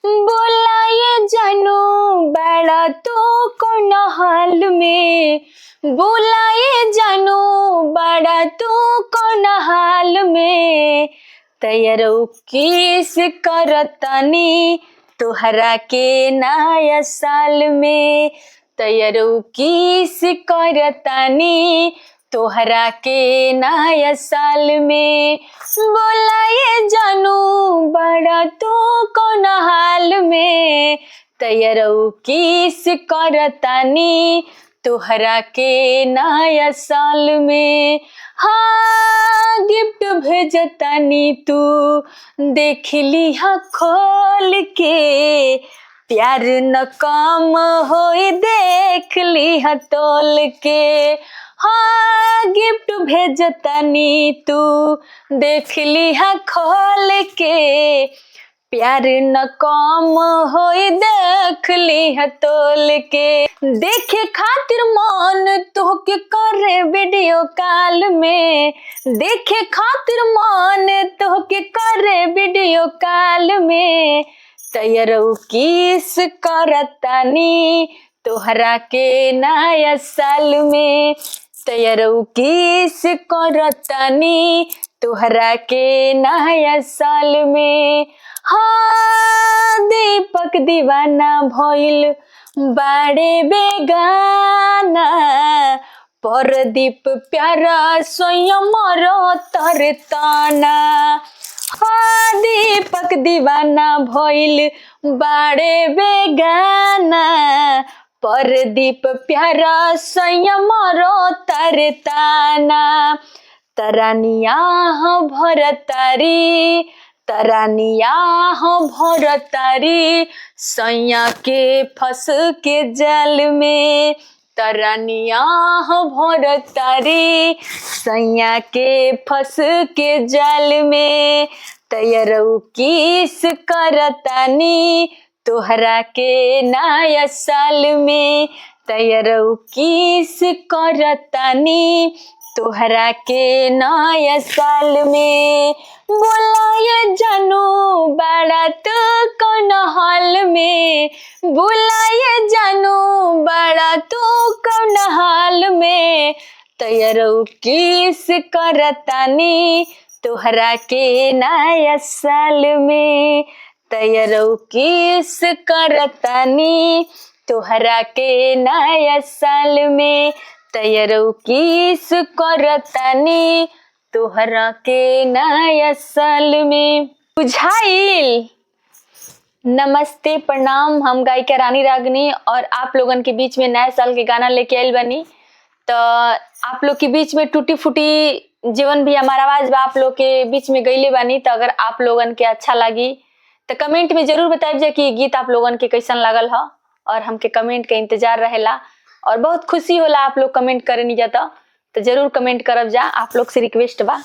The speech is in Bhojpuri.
बोला ये जानू बड़ा तू कौन हाल में, बोला ये जानू बड़ा तू कौन हाल में। तैयारो किस करतनी तोहरा के नया साल में, तैयारो किस करतनी तोहरा के नया साल में। बोला ये जानू बड़ा तू कौन हाल में, तैयारो किस करतनी तोहरा के नया साल में। हाँ गिफ्ट भेजतनी तू देख लिहा खोल के, प्यार न कम होई देख लिहा तोल के। हाँ गिफ्ट भेजतनी तू देख लिहा खोल के, प्यार न कम होई देख लिहा तोल के। देखे खातिर मन तोहके करे वीडियो कॉल में, देखे खातिर मन तोहके करे वीडियो कॉल में। तैयारो किस करतनी तोहरा के नया साल में, तैयारो किस करतनी तोहरा के नया साल में। हाँ दीपक दीवाना भइल बाड़े बेगाना, परदीप प्यारा स्वयं रो तरताना। हाँ दीपक दीवाना भइल बाड़े बेगाना, परदीप प्यारा स्वयं रो तरताना। तरानिया भरतारी, तरानिया भरतारी सैया के फंस के जाल में, तरानिया भरतारी सैया के फंस के जाल में। तैयारो किस करतनी तोहरा के नया साल में, तैयारो किस करतनी तोहरा के नया साल में। बोला ये जानू बड़ा तू कौन हाल में, बोला ये जानू बड़ा तू कौन हाल में। तैयारो किस करतनी तोहरा के नया साल में, तैयारो किस करतनी तोहरा के नया साल में। तैयारो किस करतनी तोहरा के नया साल में। बुझाइल। नमस्ते प्रणाम, हम गायिका रानी रागनी और आप लोगन के बीच में नए साल के गाना लेके आइल बनी। तो आप लोग के बीच में टूटी फूटी जीवन भी हमारा आवाज बा आप लोग के बीच में गईले बानी। तो अगर आप लोगन के अच्छा लगी तो कमेंट में जरूर बताइब जा कि गीत आप लोगन के कैसन लागल ह, और हमके कमेंट के इंतजार रहेला और बहुत खुशी होला आप लोग कमेंट करे नहीं जाता। तो जरूर कमेंट करब जा, आप लोग से रिक्वेस्ट बा।